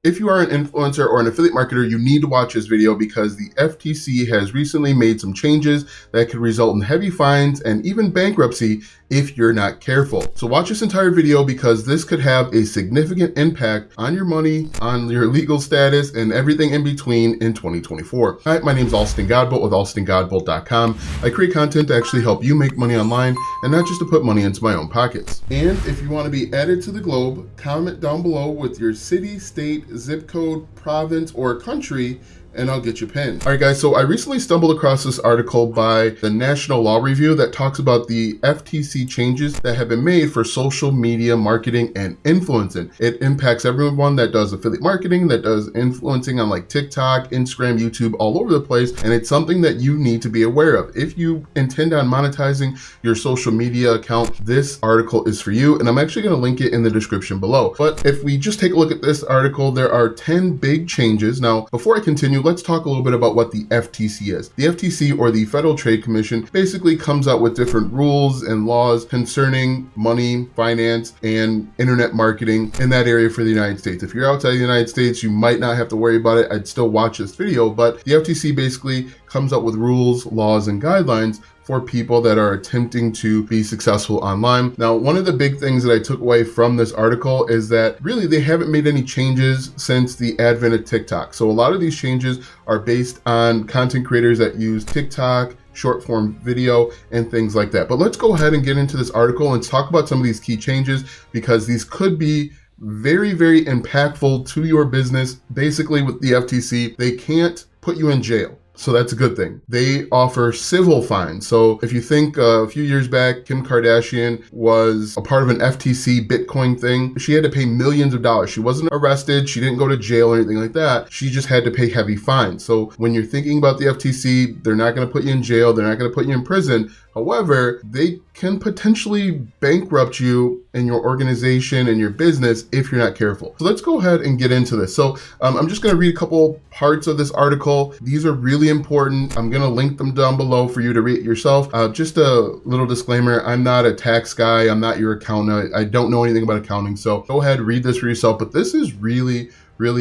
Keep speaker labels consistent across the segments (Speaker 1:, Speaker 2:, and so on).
Speaker 1: If you are an influencer or an affiliate marketer, you need to watch this video because the FTC has recently made some changes that could result in heavy fines and even bankruptcy if you're not careful. So watch this entire video because this could have a significant impact on your money, on your legal status, and everything in between in 2024. Hi, my name is Alston Godbolt with alstongodbolt.com. I create content to actually help you make money online and not just to put money into my own pockets. And if you want to be added to the globe, comment down below with your city, state, zip code, province, or country, and I'll get you pinned. All right, guys, so I recently stumbled across this article by the National Law Review that talks about the FTC changes that have been made for social media marketing and influencing. It impacts everyone that does affiliate marketing, that does influencing on like TikTok, Instagram, YouTube, all over the place, and it's something that you need to be aware of. If you intend on monetizing your social media account, this article is for you, and I'm actually going to link it in the description below. But if we just take a look at this article, there are 10 big changes. Now, before I continue, let's talk a little bit about what the FTC is. The FTC, or the Federal Trade Commission, basically comes out with different rules and laws concerning money, finance, and internet marketing in that area for the United States. If you're outside the United States, you might not have to worry about it. I'd still watch this video, but the FTC basically comes up with rules, laws, and guidelines for people that are attempting to be successful online. Now, one of the big things that I took away from this article is that really they haven't made any changes since the advent of TikTok. So a lot of these changes are based on content creators that use TikTok, short form video, and things like that. But let's go ahead and get into this article and talk about some of these key changes because these could be very, very impactful to your business. Basically, with the FTC, they can't put you in jail. So that's a good thing. They offer civil fines. So if you think a few years back, Kim Kardashian was a part of an FTC Bitcoin thing. She had to pay millions of dollars. She wasn't arrested. She didn't go to jail or anything like that. She just had to pay heavy fines. So when you're thinking about the FTC, they're not going to put you in jail. They're not going to put you in prison. However, they can potentially bankrupt you and your organization and your business if you're not careful. So let's go ahead and get into this. So I'm just going to read a couple parts of this article. These are really important. I'm going to link them down below for you to read yourself. Just a little disclaimer, I'm not a tax guy. I'm not your accountant. I don't know anything about accounting. So go ahead, read this for yourself. But this is really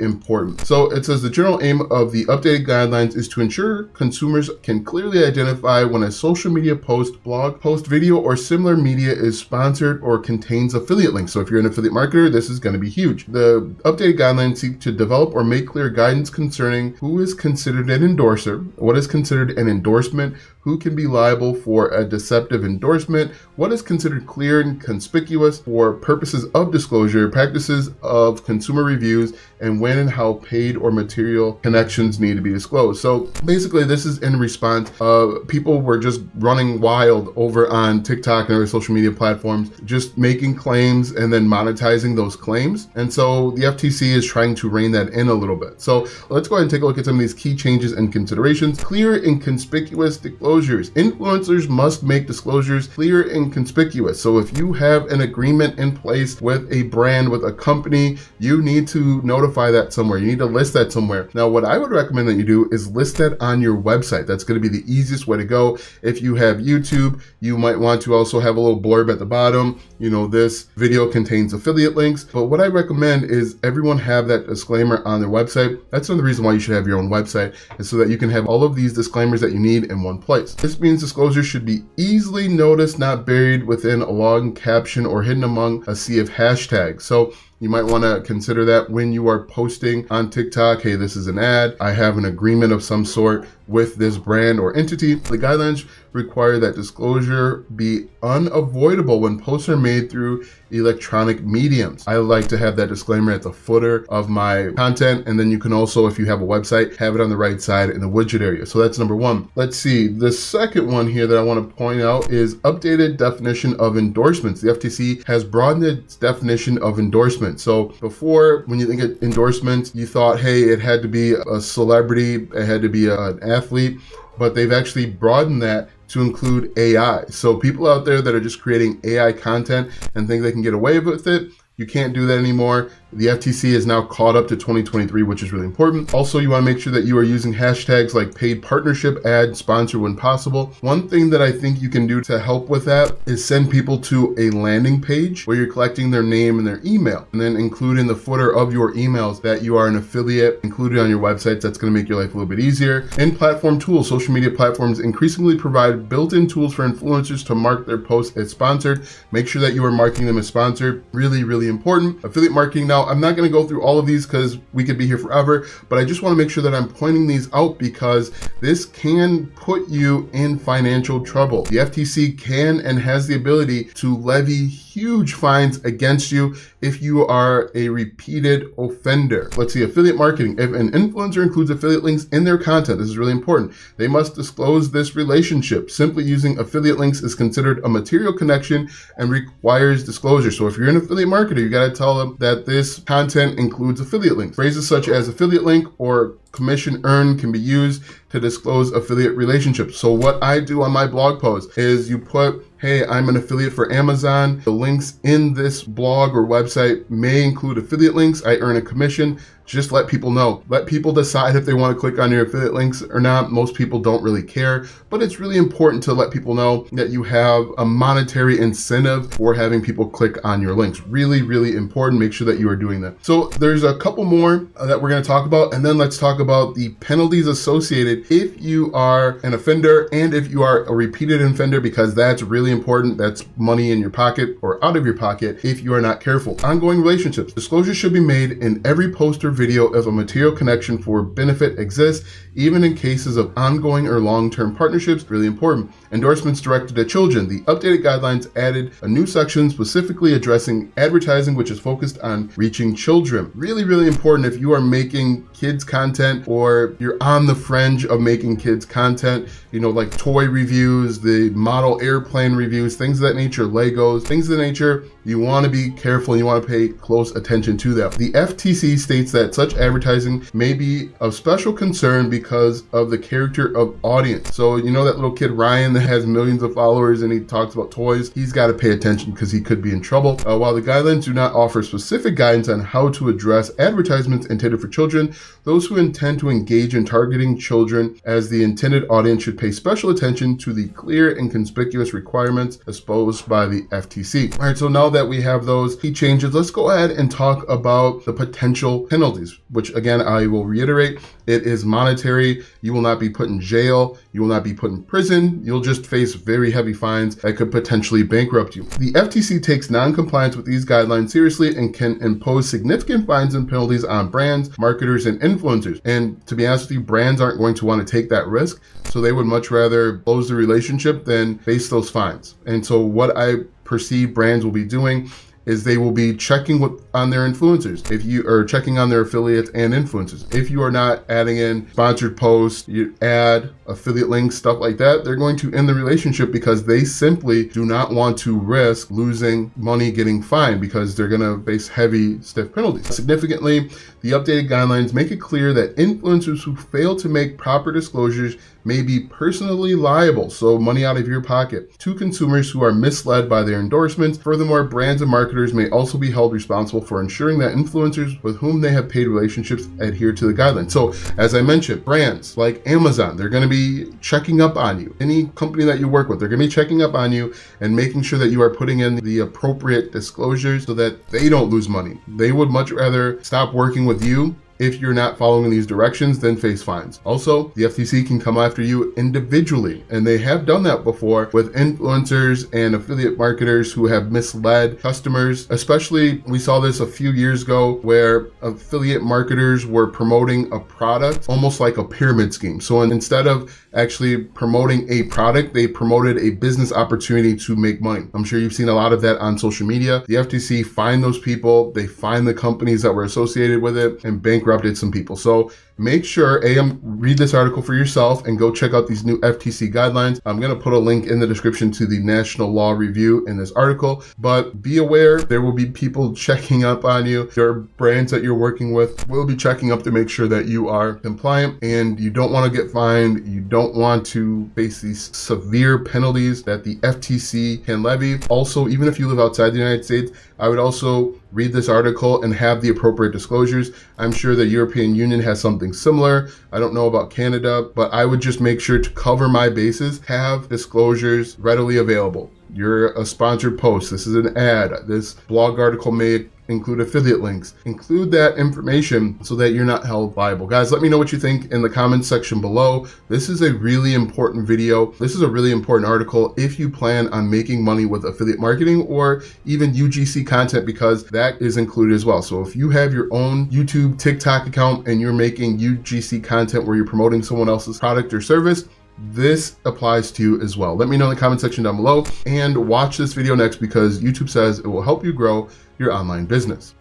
Speaker 1: important. So it says the general aim of the updated guidelines is to ensure consumers can clearly identify when a social media post, blog post, video, or similar media is sponsored or contains affiliate links. So if you're an affiliate marketer, this is going to be huge. The updated guidelines seek to develop or make clear guidance concerning who is considered an endorser, what is considered an endorsement, who can be liable for a deceptive endorsement, what is considered clear and conspicuous for purposes of disclosure, practices of consumer reviews, and when and how paid or material connections need to be disclosed. So basically this is in response of people were just running wild over on TikTok and other social media platforms, just making claims and then monetizing those claims. And so the FTC is trying to rein that in a little bit. So let's go ahead and take a look at some of these key changes and considerations. Clear and conspicuous disclosures. Influencers must make disclosures clear and conspicuous. So if you have an agreement in place with a brand, with a company, you need to notify that somewhere. You need to list that somewhere. Now, what I would recommend that you do is list that on your website. That's going to be the easiest way to go. If you have YouTube, you might want to also have a little blurb at the bottom. You know, this video contains affiliate links. But what I recommend is everyone have that disclaimer on their website. That's another reason why you should have your own website, is so that you can have all of these disclaimers that you need in one place. This means disclosures should be easily noticed, not buried within a long caption or hidden among a sea of hashtags. So you might want to consider that when you are posting on TikTok. Hey, this is an ad. I have an agreement of some sort with this brand or entity. The guidelines require that disclosure be unavoidable when posts are made through electronic mediums. I like to have that disclaimer at the footer of my content. And then you can also, if you have a website, have it on the right side in the widget area. So that's number one. Let's see. The second one here that I want to point out is updated definition of endorsements. The FTC has broadened its definition of endorsement. So before, when you think of endorsements, you thought, hey, it had to be a celebrity, it had to be an athlete, but they've actually broadened that to include AI. So people out there that are just creating AI content and think they can get away with it, you can't do that anymore. The FTC is now caught up to 2023, which is really important. Also, you want to make sure that you are using hashtags like paid partnership, ad, sponsor when possible. One thing that I think you can do to help with that is send people to a landing page where you're collecting their name and their email, and then include in the footer of your emails that you are an affiliate included on your websites. That's going to make your life a little bit easier. And platform tools. Social media platforms increasingly provide built-in tools for influencers to mark their posts as sponsored. Make sure that you are marking them as sponsored. Really, really important. Affiliate marketing. Now, I'm not going to go through all of these because we could be here forever, but I just want to make sure that I'm pointing these out because this can put you in financial trouble. The FTC can and has the ability to levy huge fines against you if you are a repeated offender. Let's see, affiliate marketing. If an influencer includes affiliate links in their content, this is really important, they must disclose this relationship. Simply using affiliate links is considered a material connection and requires disclosure. So if you're an affiliate marketer, you got to tell them that this content includes affiliate links. Phrases such as affiliate link or commission earned can be used to disclose affiliate relationships. So what I do on my blog post is you put, hey, I'm an affiliate for Amazon. The links in this blog or website may include affiliate links. I earn a commission. Just let people know. Let people decide if they want to click on your affiliate links or not. Most people don't really care, but it's really important to let people know that you have a monetary incentive for having people click on your links. Really, really important. Make sure that you are doing that. So there's a couple more that we're going to talk about, and then let's talk about the penalties associated if you are an offender and if you are a repeated offender, because that's really important. That's money in your pocket or out of your pocket if you are not careful. Ongoing relationships. Disclosure should be made in every post or video if a material connection for benefit exists, even in cases of ongoing or long-term partnerships. Really important. Endorsements directed at children. The updated guidelines added a new section specifically addressing advertising, which is focused on reaching children. Really, really important if you are making kids content or you're on the fringe of making kids content, like toy reviews, the model airplane reviews, things of that nature, Legos, things of that nature. You want to be careful and you want to pay close attention to that. The FTC states that such advertising may be of special concern because of the character of audience. So that little kid Ryan that has millions of followers and he talks about toys, he's got to pay attention because he could be in trouble. While the guidelines do not offer specific guidance on how to address advertisements intended for children, those who intend to engage in targeting children as the intended audience should pay special attention to the clear and conspicuous requirements exposed by the FTC. All right, so now that we have those key changes, let's go ahead and talk about the potential penalties, which again, I will reiterate, it is monetary. You will not be put in jail. You will not be put in prison. You'll just face very heavy fines that could potentially bankrupt you. The FTC takes non-compliance with these guidelines seriously and can impose significant fines and penalties on brands, marketers, and influencers. And to be honest with you, brands aren't going to want to take that risk. So they would much rather close the relationship than face those fines. And so what I perceive brands will be doing is they will be checking on their influencers. If you are checking on their affiliates and influencers, if you are not adding in sponsored posts, you add affiliate links, stuff like that, they're going to end the relationship because they simply do not want to risk losing money getting fined because they're going to face heavy, stiff penalties. Significantly, the updated guidelines make it clear that influencers who fail to make proper disclosures may be personally liable, so money out of your pocket, to consumers who are misled by their endorsements. Furthermore, brands and marketers may also be held responsible for ensuring that influencers with whom they have paid relationships adhere to the guidelines. So, as I mentioned, brands like Amazon, they're going to be checking up on you. Any company that you work with, they're going to be checking up on you and making sure that you are putting in the appropriate disclosures so that they don't lose money. They would much rather stop working with you if you're not following these directions, then face fines. Also, the FTC can come after you individually, and they have done that before with influencers and affiliate marketers who have misled customers. Especially, we saw this a few years ago where affiliate marketers were promoting a product almost like a pyramid scheme. So instead of actually promoting a product, they promoted a business opportunity to make money. I'm sure you've seen a lot of that on social media. The FTC fined those people, they fined the companies that were associated with it, and bankrupted some people. So make sure, read this article for yourself and go check out these new FTC guidelines. I'm going to put a link in the description to the National Law Review in this article, but be aware there will be people checking up on you. There are brands that you're working with will be checking up to make sure that you are compliant, and you don't want to get fined. You don't want to face these severe penalties that the FTC can levy. Also, even if you live outside the United States, I would also read this article and have the appropriate disclosures. I'm sure the European Union has something similar. I don't know about Canada, but I would just make sure to cover my bases, have disclosures readily available. You're a sponsored post. This is an ad. This blog article may include affiliate links. Include that information so that you're not held liable. Guys, let me know what you think in the comments section below. This is a really important video. This is a really important article if you plan on making money with affiliate marketing or even UGC content, because that is included as well. So if you have your own YouTube, TikTok account and you're making UGC content where you're promoting someone else's product or service, this applies to you as well. Let me know in the comment section down below, and watch this video next because YouTube says it will help you grow your online business.